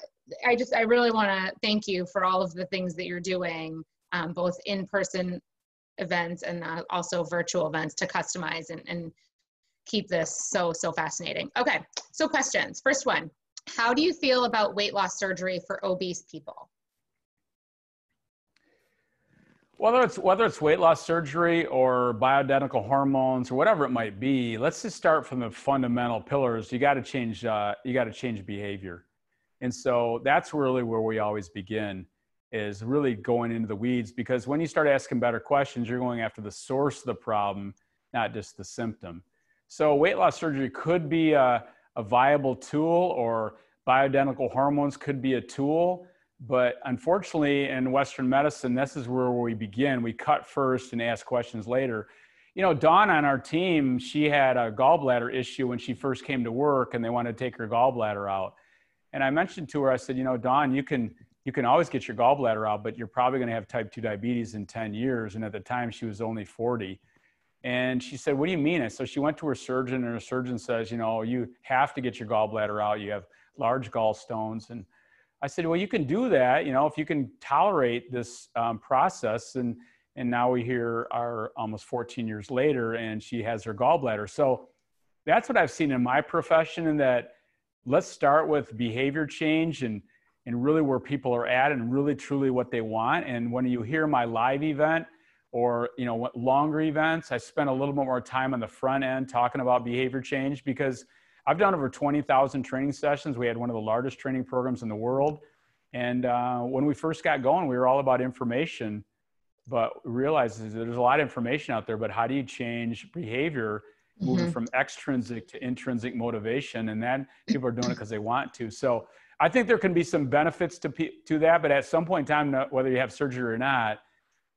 I really want to thank you for all of the things that you're doing, both in-person events and also virtual events to customize and keep this so fascinating. Okay, so questions. First one, how do you feel about weight loss surgery for obese people? Whether it's weight loss surgery or bioidentical hormones or whatever it might be, let's just start from the fundamental pillars. You got to change behavior. And so that's really where we always begin, is really going into the weeds, because when you start asking better questions, you're going after the source of the problem, not just the symptom. So weight loss surgery could be a viable tool, or bioidentical hormones could be a tool. But unfortunately, in Western medicine, this is where we begin. We cut first and ask questions later. Dawn on our team, she had a gallbladder issue when she first came to work, and they wanted to take her gallbladder out. And I mentioned to her, I said, Dawn, you can always get your gallbladder out, but you're probably going to have type 2 diabetes in 10 years. And at the time, she was only 40. And she said, what do you mean? And so she went to her surgeon, and her surgeon says, you have to get your gallbladder out. You have large gallstones. And I said, well, you can do that, if you can tolerate this process. And now we here are almost 14 years later, and she has her gallbladder. So that's what I've seen in my profession, in that let's start with behavior change and really where people are at and really truly what they want. And when you hear my live event or, longer events, I spend a little bit more time on the front end talking about behavior change, because I've done over 20,000 training sessions. We had one of the largest training programs in the world. And when we first got going, we were all about information, but we realized that there's a lot of information out there, but how do you change behavior, moving from extrinsic to intrinsic motivation? And then people are doing it because they want to. So I think there can be some benefits to that, but at some point in time, whether you have surgery or not,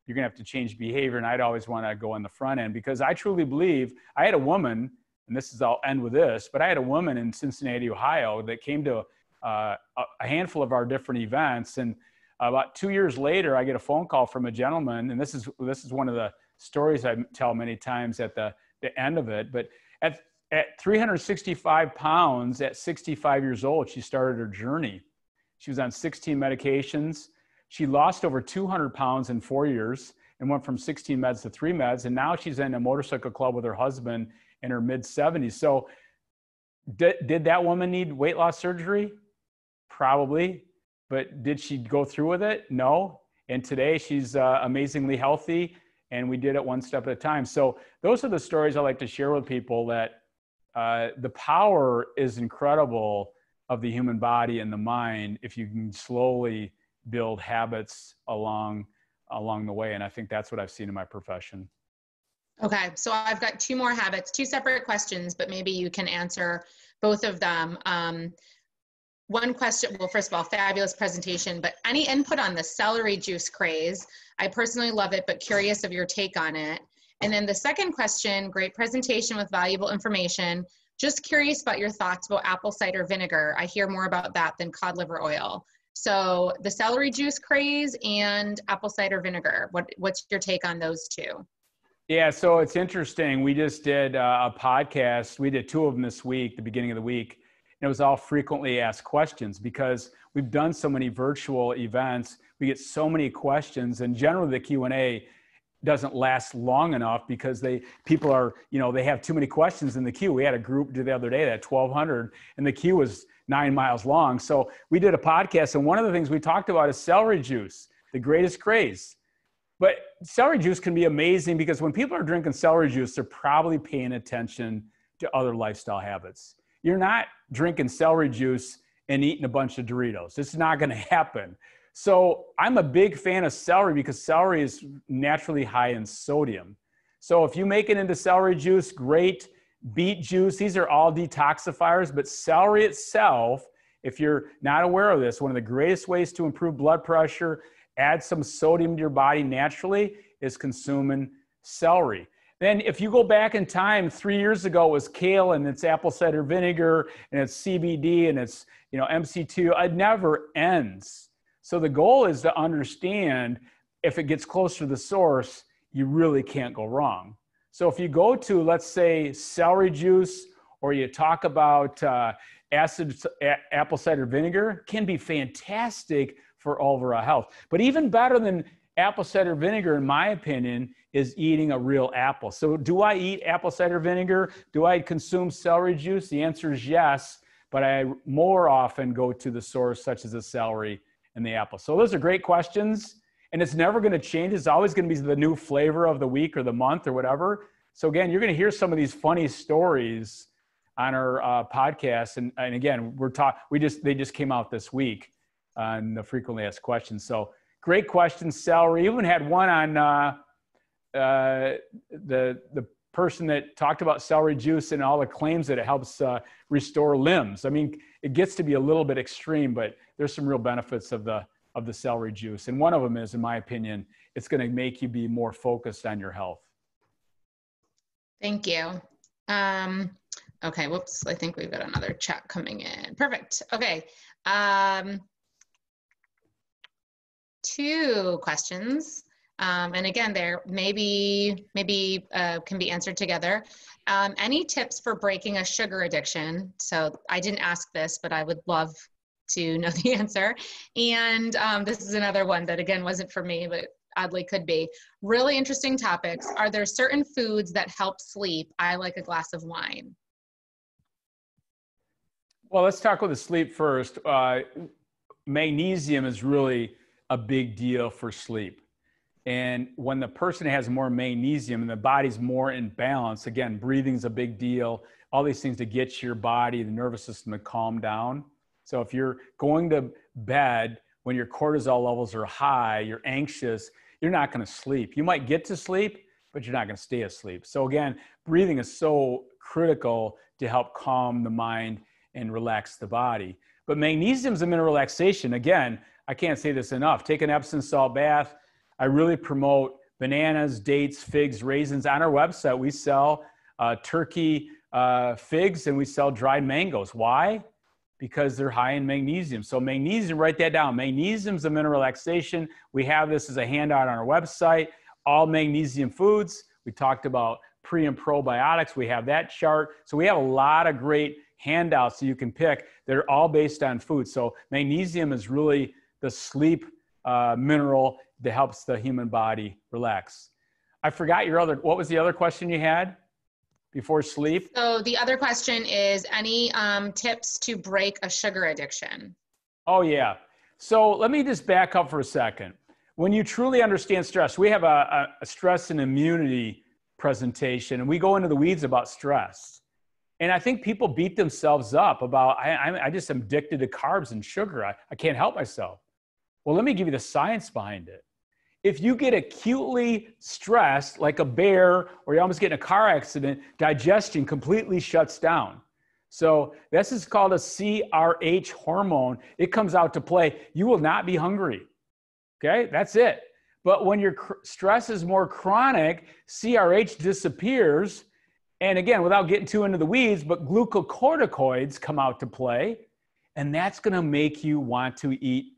you're gonna have to change behavior. And I'd always wanna go on the front end, because I truly believe, I had a woman, and I'll end with this, but I had a woman in Cincinnati, Ohio, that came to a handful of our different events. And about 2 years later, I get a phone call from a gentleman, and this is one of the stories I tell many times at the end of it. But at 365 pounds, at 65 years old, she started her journey. She was on 16 medications. She lost over 200 pounds in 4 years and went from 16 meds to 3 meds. And now she's in a motorcycle club with her husband in her mid 70s. So did that woman need weight loss surgery? Probably. But did she go through with it? No. And today she's amazingly healthy, and we did it one step at a time. So those are the stories I like to share with people, that the power is incredible of the human body and the mind if you can slowly build habits along the way. And I think that's what I've seen in my profession. Okay, so I've got 2 more habits, 2 separate questions, but maybe you can answer both of them. one question, well, first of all, fabulous presentation, but any input on the celery juice craze? I personally love it, but curious of your take on it. And then the second question, great presentation with valuable information. Just curious about your thoughts about apple cider vinegar. I hear more about that than cod liver oil. So the celery juice craze and apple cider vinegar, what's your take on those two? Yeah, so it's interesting. We just did a podcast. We did 2 of them this week, the beginning of the week. And it was all frequently asked questions because we've done so many virtual events. We get so many questions, and generally the Q&A doesn't last long enough because people are, they have too many questions in the queue. We had a group the other day that 1,200, and the queue was 9 miles long. So we did a podcast, and one of the things we talked about is celery juice, the greatest craze. But celery juice can be amazing because when people are drinking celery juice, they're probably paying attention to other lifestyle habits. You're not drinking celery juice and eating a bunch of Doritos. It's not going to happen. So I'm a big fan of celery because celery is naturally high in sodium. So if you make it into celery juice, great. Beet juice, these are all detoxifiers, but celery itself, if you're not aware of this, one of the greatest ways to improve blood pressure, add some sodium to your body naturally, is consuming celery. Then if you go back in time, 3 years ago, it was kale and it's apple cider vinegar and it's CBD and it's MC2. It never ends. So the goal is to understand if it gets closer to the source, you really can't go wrong. So if you go to, let's say, celery juice, or you talk about apple cider vinegar, can be fantastic for overall health. But even better than apple cider vinegar, in my opinion, is eating a real apple. So do I eat apple cider vinegar? Do I consume celery juice? The answer is yes, but I more often go to the source, such as the celery and the apple. So those are great questions, and it's never going to change. It's always going to be the new flavor of the week or the month or whatever. So again, you're going to hear some of these funny stories on our podcast. And again, they just came out this week on the frequently asked questions. So great questions, celery. Even had one on the person that talked about celery juice and all the claims that it helps restore limbs. I mean, it gets to be a little bit extreme, but there's some real benefits of the celery juice. And one of them is, in my opinion, it's going to make you be more focused on your health. Thank you. Okay, whoops, I think we've got another chat coming in. Perfect. Okay. 2 questions. And again, there maybe can be answered together. Any tips for breaking a sugar addiction? So I didn't ask this, but I would love to know the answer. And this is another one that, again, wasn't for me, but oddly could be. Really interesting topics. Are there certain foods that help sleep? I like a glass of wine. Well, let's talk about the sleep first. Magnesium is really a big deal for sleep. And when the person has more magnesium and the body's more in balance, again, breathing's a big deal. All these things to get your body, the nervous system to calm down. So if you're going to bed when your cortisol levels are high, you're anxious, you're not going to sleep. You might get to sleep, but you're not going to stay asleep. So again, breathing is so critical to help calm the mind and relax the body. But magnesium is a mineral relaxation. Again, I can't say this enough. Take an Epsom salt bath. I really promote bananas, dates, figs, raisins. On our website, we sell turkey figs and we sell dried mangoes. Why? Because they're high in magnesium. So magnesium, write that down. Magnesium is a mineral relaxation. We have this as a handout on our website. All magnesium foods. We talked about pre and probiotics. We have that chart. So we have a lot of great handouts that you can pick that are all based on food. So magnesium is really the sleep mineral that helps the human body relax. I forgot what was the other question you had before sleep? So the other question is, any tips to break a sugar addiction? Oh yeah. So let me just back up for a second. When you truly understand stress, we have a stress and immunity presentation, and we go into the weeds about stress. And I think people beat themselves up about, I just am addicted to carbs and sugar. I can't help myself. Well, let me give you the science behind it. If you get acutely stressed, like a bear, or you almost get in a car accident, digestion completely shuts down. So this is called a CRH hormone. It comes out to play. You will not be hungry. Okay, that's it. But when your stress is more chronic, CRH disappears. And again, without getting too into the weeds, but glucocorticoids come out to play. And that's going to make you want to eat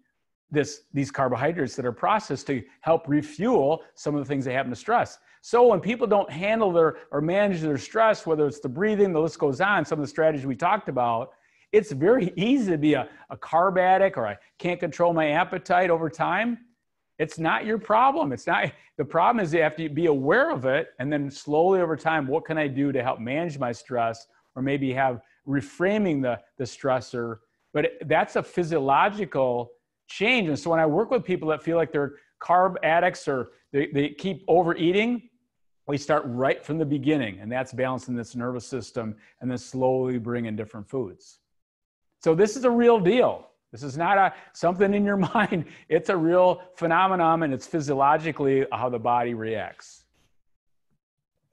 these carbohydrates that are processed to help refuel some of the things that happen to stress. So when people don't handle or manage their stress, whether it's the breathing, the list goes on, some of the strategies we talked about, it's very easy to be a carb addict, or I can't control my appetite over time. It's not your problem. It's not, the problem is you have to be aware of it, and then slowly over time, what can I do to help manage my stress, or maybe have reframing the stressor. But that's a physiological change. And so when I work with people that feel like they're carb addicts or they keep overeating, we start right from the beginning, and that's balancing this nervous system and then slowly bring in different foods. So this is a real deal. This is not something in your mind. It's a real phenomenon, and it's physiologically how the body reacts.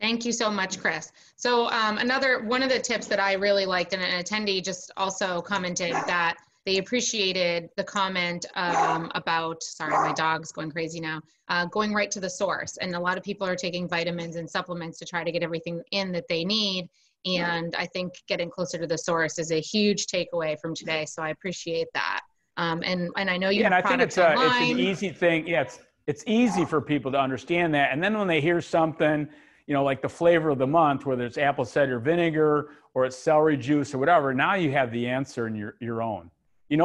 Thank you so much, Chris. So one of the tips that I really liked, and an attendee just also commented that they appreciated the comment about, sorry, my dog's going crazy now, going right to the source. And a lot of people are taking vitamins and supplements to try to get everything in that they need. And I think getting closer to the source is a huge takeaway from today. So I appreciate that. And I know you have products online. It's an easy thing. Yeah, it's easy for people to understand that. And then when they hear something, like the flavor of the month, whether it's apple cider vinegar or it's celery juice or whatever, now you have the answer in your own.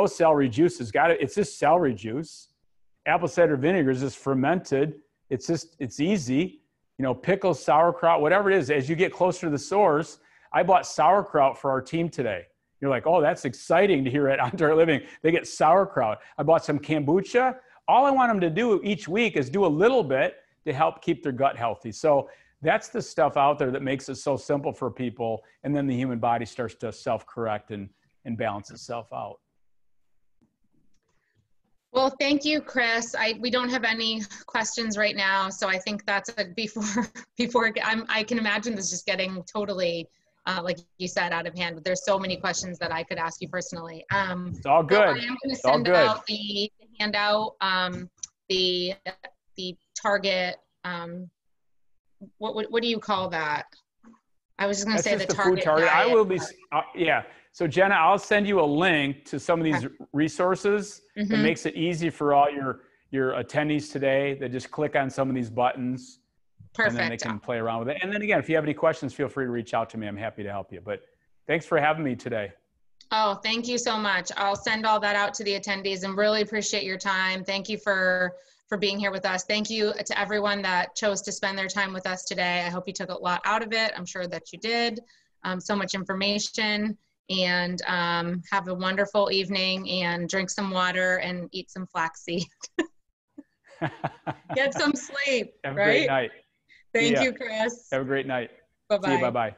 Celery juice it's just celery juice. Apple cider vinegar is just fermented. It's easy. Pickles, sauerkraut, whatever it is, as you get closer to the source. I bought sauerkraut for our team today. You're like, oh, that's exciting to hear at Outdoor Living. They get sauerkraut. I bought some kombucha. All I want them to do each week is do a little bit to help keep their gut healthy. So that's the stuff out there that makes it so simple for people. And then the human body starts to self-correct and balance itself out. Well, thank you, Chris. We don't have any questions right now, so I think that's I can imagine this just getting totally, like you said, out of hand. But there's so many questions that I could ask you personally. It's all good. So I am going to send out the handout, the target. What do you call that? I was just going to say the target. Food target. I will be. Yeah. So Jenna, I'll send you a link to some of these resources. It makes it easy for all your attendees today. They just click on some of these buttons. Perfect. And then they can play around with it. And then again, if you have any questions, feel free to reach out to me. I'm happy to help you. But thanks for having me today. Oh, thank you so much. I'll send all that out to the attendees and really appreciate your time. Thank you for being here with us. Thank you to everyone that chose to spend their time with us today. I hope you took a lot out of it. I'm sure that you did. So much information. And have a wonderful evening, and drink some water and eat some flaxseed. Get some sleep. Have a great night. Thank you, Chris. Have a great night. Bye-bye. See you. Bye-bye.